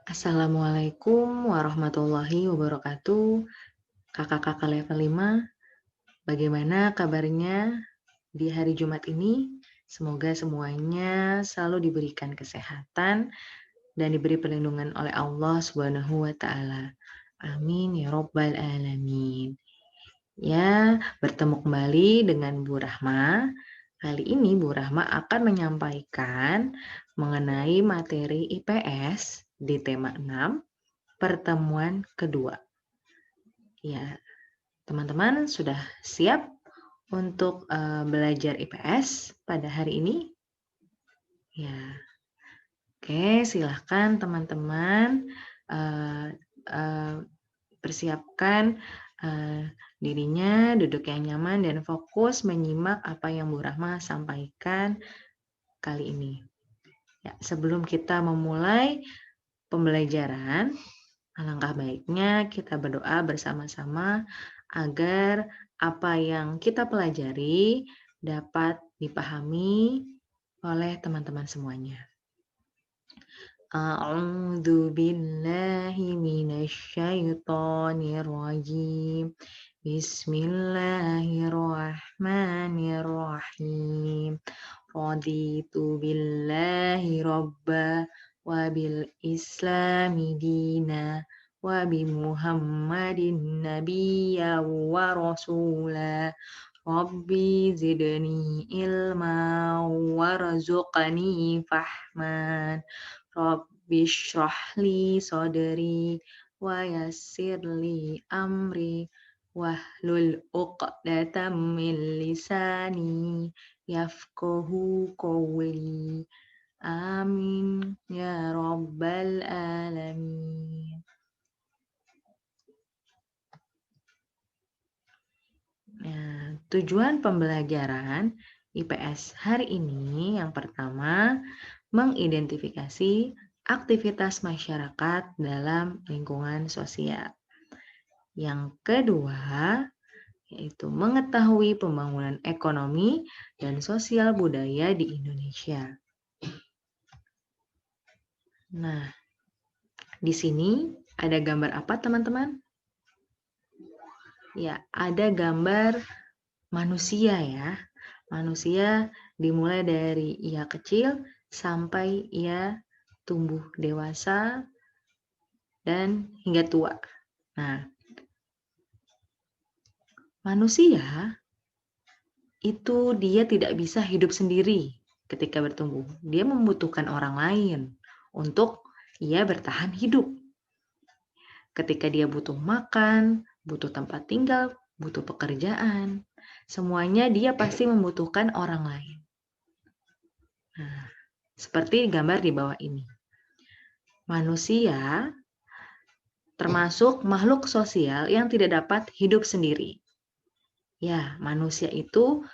Assalamualaikum warahmatullahi wabarakatuh. Kakak-kakak level 5, bagaimana kabarnya di hari Jumat ini? Semoga semuanya selalu diberikan kesehatan dan diberi perlindungan oleh Allah Subhanahu wa taala. Amin ya rabbal alamin. Ya, bertemu kembali dengan Bu Rahma. Kali ini Bu Rahma akan menyampaikan mengenai materi IPS di tema 6, pertemuan kedua. Ya, teman-teman sudah siap untuk belajar IPS pada hari ini? Ya, oke, silahkan teman-teman persiapkan dirinya, duduk yang nyaman dan fokus menyimak apa yang Bu Rahma sampaikan kali ini. Ya, sebelum kita memulai pembelajaran, alangkah baiknya kita berdoa bersama-sama agar apa yang kita pelajari dapat dipahami oleh teman-teman semuanya. A'udzu billahi minasyaitonir rajim. Bismillahirrahmanirrahim. Raditu billahi robba wa bil islami dina wa bi Muhammadin nabiyya wa rasula. Rabbi zidni ilma warzuqni fahman. Rabbi shrah li sadri wa yassir li amri wahlul 'uqdatam min lisani yafqahu qawli. Amin ya rabbal alamin. Nah, tujuan pembelajaran IPS hari ini yang pertama, mengidentifikasi aktivitas masyarakat dalam lingkungan sosial. Yang kedua, yaitu mengetahui pembangunan ekonomi dan sosial budaya di Indonesia. Nah, di sini ada gambar apa, teman-teman? Ya, ada gambar manusia ya. Manusia dimulai dari ia kecil sampai ia tumbuh dewasa dan hingga tua. Nah, manusia itu dia tidak bisa hidup sendiri ketika bertumbuh. Dia membutuhkan orang lain untuk ia bertahan hidup. Ketika dia butuh makan, butuh tempat tinggal, butuh pekerjaan, semuanya dia pasti membutuhkan orang lain. Nah, seperti gambar di bawah ini. Manusia termasuk makhluk sosial yang tidak dapat hidup sendiri. Ya, manusia itu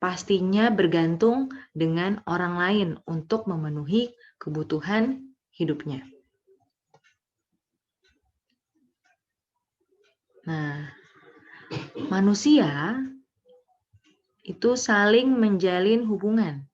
pastinya bergantung dengan orang lain untuk memenuhi kebutuhan hidupnya. Nah, manusia itu saling menjalin hubungan.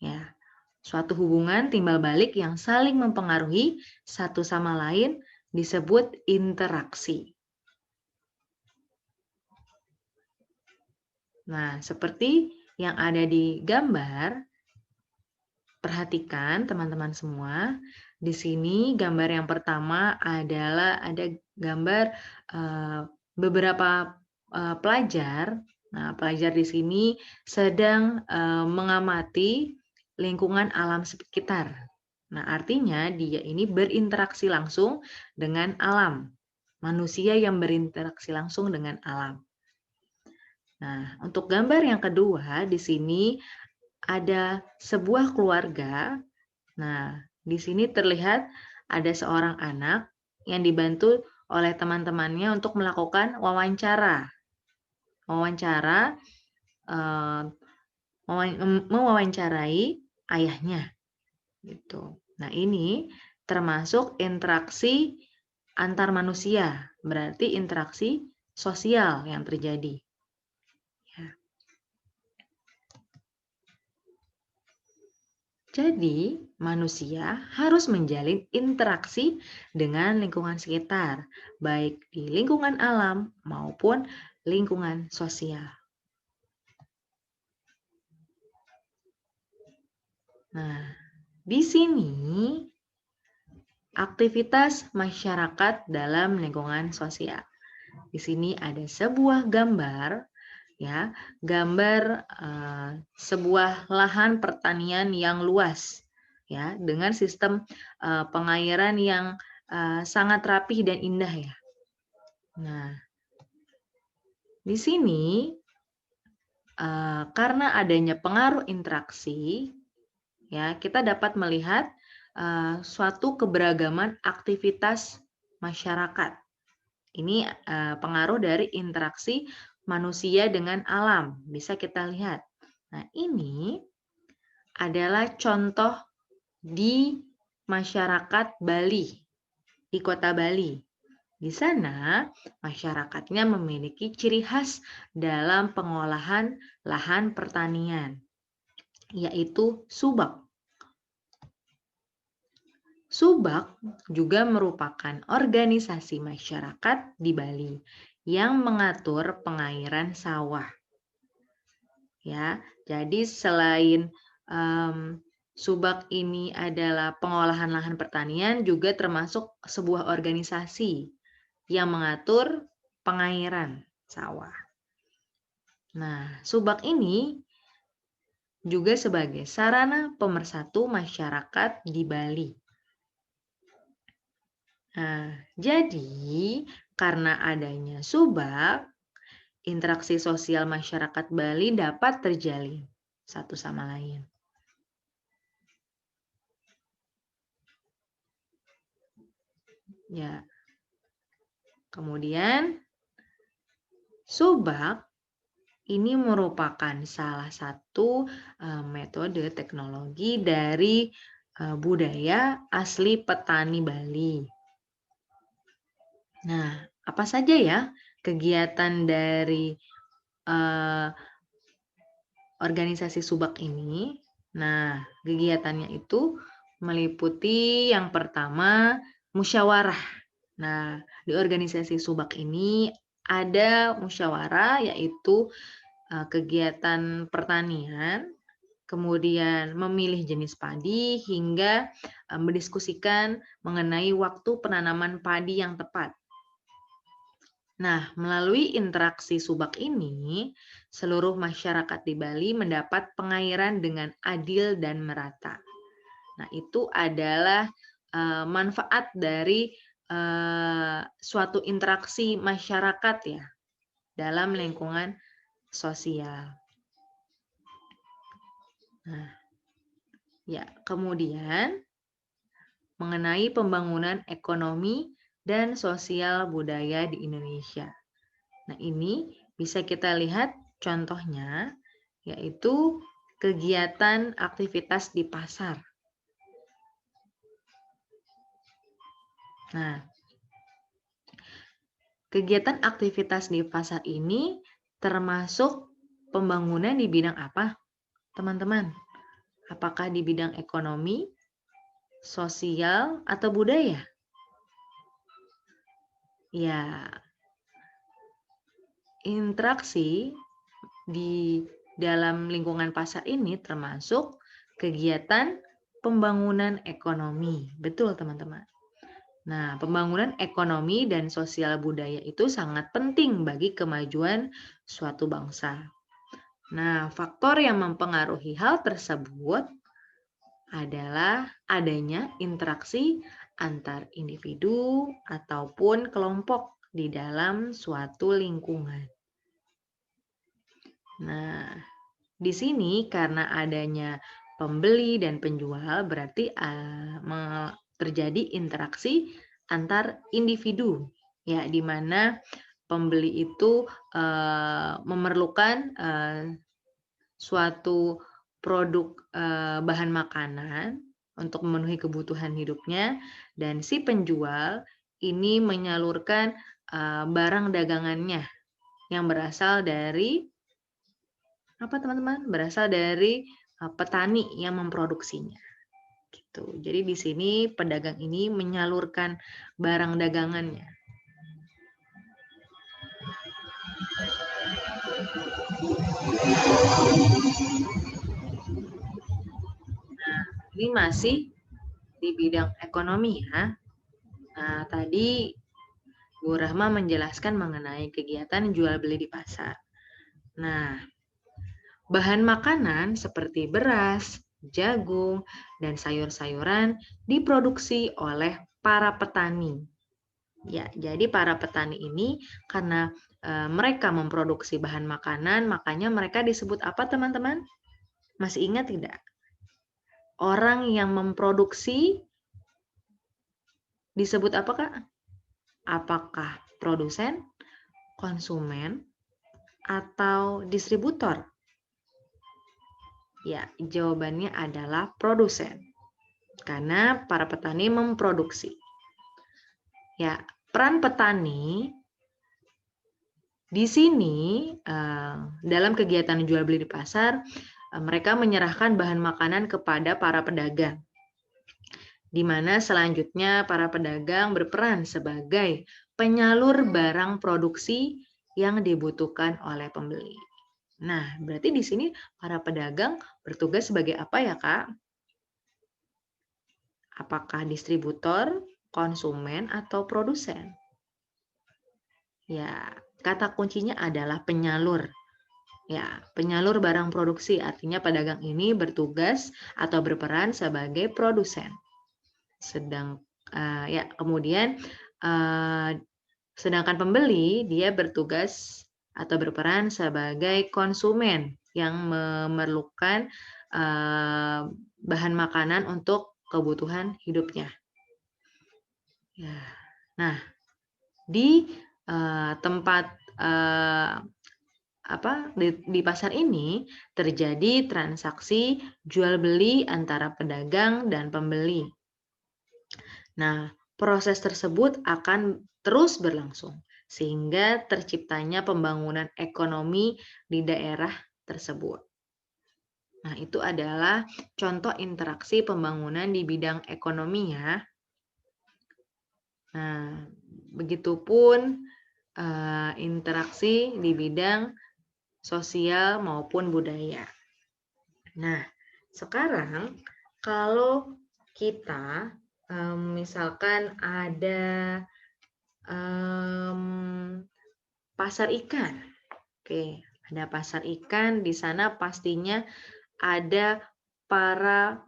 Ya, suatu hubungan timbal balik yang saling mempengaruhi satu sama lain disebut interaksi. Nah, seperti yang ada di gambar, perhatikan teman-teman semua. Di sini gambar yang pertama adalah ada gambar beberapa pelajar. Nah, pelajar di sini sedang mengamati lingkungan alam sekitar. Nah, artinya dia ini berinteraksi langsung dengan alam. Manusia yang berinteraksi langsung dengan alam. Nah, untuk gambar yang kedua di sini ada sebuah keluarga. Nah, di sini terlihat ada seorang anak yang dibantu oleh teman-temannya untuk melakukan wawancara. Wawancara mewawancarai ayahnya gitu. Nah, ini termasuk interaksi antar manusia, berarti interaksi sosial yang terjadi. Jadi, manusia harus menjalin interaksi dengan lingkungan sekitar, baik di lingkungan alam maupun lingkungan sosial. Nah, di sini aktivitas masyarakat dalam lingkungan sosial. Di sini ada sebuah gambar, ya, gambar sebuah lahan pertanian yang luas, ya, dengan sistem pengairan yang sangat rapih dan indah, ya. Nah, di sini karena adanya pengaruh interaksi, ya, kita dapat melihat suatu keberagaman aktivitas masyarakat. Ini pengaruh dari interaksi manusia dengan alam, bisa kita lihat. Nah, ini adalah contoh di masyarakat Bali, di kota Bali. Di sana, masyarakatnya memiliki ciri khas dalam pengolahan lahan pertanian, yaitu subak. Subak juga merupakan organisasi masyarakat di Bali yang mengatur pengairan sawah. Ya, jadi selain subak ini adalah pengolahan lahan pertanian, juga termasuk sebuah organisasi yang mengatur pengairan sawah. Nah, subak ini juga sebagai sarana pemersatu masyarakat di Bali. Nah, jadi karena adanya subak, interaksi sosial masyarakat Bali dapat terjalin satu sama lain. Ya. Kemudian subak ini merupakan salah satu metode teknologi dari budaya asli petani Bali. Nah, apa saja ya kegiatan dari organisasi subak ini? Nah, kegiatannya itu meliputi yang pertama musyawarah. Nah, di organisasi subak ini ada musyawarah, yaitu kegiatan pertanian, kemudian memilih jenis padi, hingga mendiskusikan mengenai waktu penanaman padi yang tepat. Nah, melalui interaksi subak ini, seluruh masyarakat di Bali mendapat pengairan dengan adil dan merata. Nah, itu adalah manfaat dari suatu interaksi masyarakat, ya, dalam lingkungan sosial. Nah, ya, kemudian mengenai pembangunan ekonomi dan sosial budaya di Indonesia. Nah, ini bisa kita lihat contohnya, yaitu kegiatan aktivitas di pasar. Nah, kegiatan aktivitas di pasar ini termasuk pembangunan di bidang apa, teman-teman? Apakah di bidang ekonomi, sosial, atau budaya? Ya, interaksi di dalam lingkungan pasar ini termasuk kegiatan pembangunan ekonomi. Betul, teman-teman. Nah, pembangunan ekonomi dan sosial budaya itu sangat penting bagi kemajuan suatu bangsa. Nah, faktor yang mempengaruhi hal tersebut adalah adanya interaksi antar individu ataupun kelompok di dalam suatu lingkungan. Nah, di sini karena adanya pembeli dan penjual berarti terjadi interaksi antar individu, ya, di mana pembeli itu memerlukan suatu produk bahan makanan untuk memenuhi kebutuhan hidupnya, dan si penjual ini menyalurkan barang dagangannya yang berasal dari apa, teman-teman? Berasal dari petani yang memproduksinya. Gitu. Jadi di sini pedagang ini menyalurkan barang dagangannya. Ini masih di bidang ekonomi ya. Nah, tadi Bu Rahma menjelaskan mengenai kegiatan jual beli di pasar. Nah, bahan makanan seperti beras, jagung, dan sayur-sayuran diproduksi oleh para petani. Ya, jadi para petani ini karena mereka memproduksi bahan makanan, makanya mereka disebut apa, teman-teman? Masih ingat tidak? Orang yang memproduksi disebut apa, Kak? Apakah produsen, konsumen, atau distributor? Ya, jawabannya adalah produsen. Karena para petani memproduksi. Ya, peran petani di sini dalam kegiatan jual beli di pasar, mereka menyerahkan bahan makanan kepada para pedagang. Di mana selanjutnya para pedagang berperan sebagai penyalur barang produksi yang dibutuhkan oleh pembeli. Nah, berarti di sini para pedagang bertugas sebagai apa ya, Kak? Apakah distributor, konsumen, atau produsen? Ya, kata kuncinya adalah penyalur. Ya, penyalur barang produksi artinya pedagang ini bertugas atau berperan sebagai produsen. Kemudian sedangkan pembeli dia bertugas atau berperan sebagai konsumen yang memerlukan bahan makanan untuk kebutuhan hidupnya. Ya. Nah, di tempat di pasar ini terjadi transaksi jual beli antara pedagang dan pembeli. Nah, proses tersebut akan terus berlangsung sehingga terciptanya pembangunan ekonomi di daerah tersebut. Nah, itu adalah contoh interaksi pembangunan di bidang ekonomi ya. Nah, begitupun interaksi di bidang sosial maupun budaya. Nah, sekarang kalau kita misalkan ada pasar ikan. Oke, ada pasar ikan, di sana pastinya ada para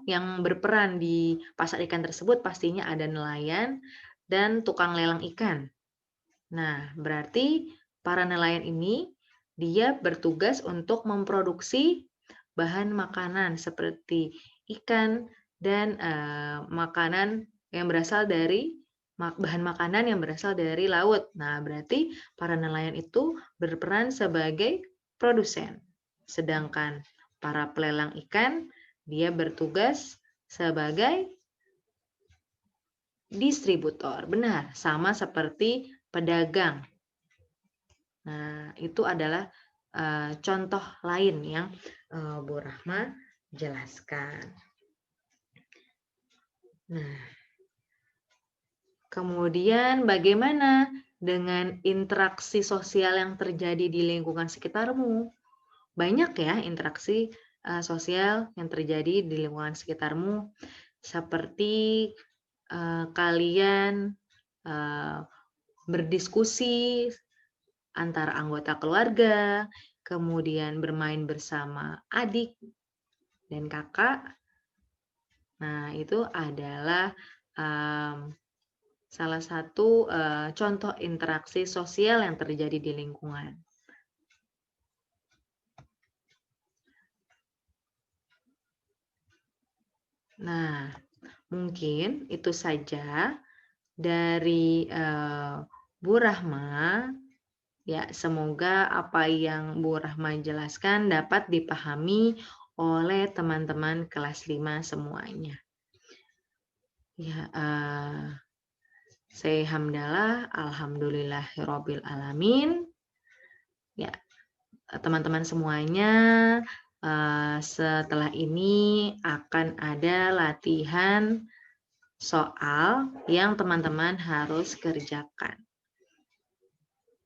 yang berperan di pasar ikan tersebut, pastinya ada nelayan dan tukang lelang ikan. Nah, berarti para nelayan ini dia bertugas untuk memproduksi bahan makanan seperti ikan dan makanan yang berasal dari bahan makanan yang berasal dari laut. Nah, berarti para nelayan itu berperan sebagai produsen. Sedangkan para pelelang ikan dia bertugas sebagai distributor. Benar, sama seperti pedagang. Nah, itu adalah contoh lain yang Bu Rahma jelaskan. Nah, kemudian bagaimana dengan interaksi sosial yang terjadi di lingkungan sekitarmu? Banyak ya interaksi sosial yang terjadi di lingkungan sekitarmu, seperti kalian berdiskusi antara anggota keluarga, kemudian bermain bersama adik dan kakak. Nah, itu adalah salah satu contoh interaksi sosial yang terjadi di lingkungan. Nah, mungkin itu saja dari Bu Rahma. Ya, semoga apa yang Bu Rahma jelaskan dapat dipahami oleh teman-teman kelas 5 semuanya. Ya, saya hamdalah, alhamdulillahirobbil alamin. Ya, teman-teman semuanya setelah ini akan ada latihan soal yang teman-teman harus kerjakan.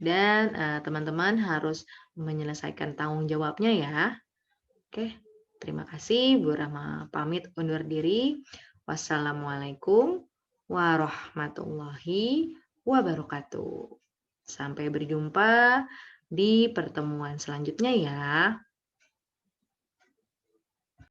Dan teman-teman harus menyelesaikan tanggung jawabnya ya. Oke, terima kasih. Bu Rahma pamit undur diri. Wassalamualaikum warahmatullahi wabarakatuh. Sampai berjumpa di pertemuan selanjutnya ya.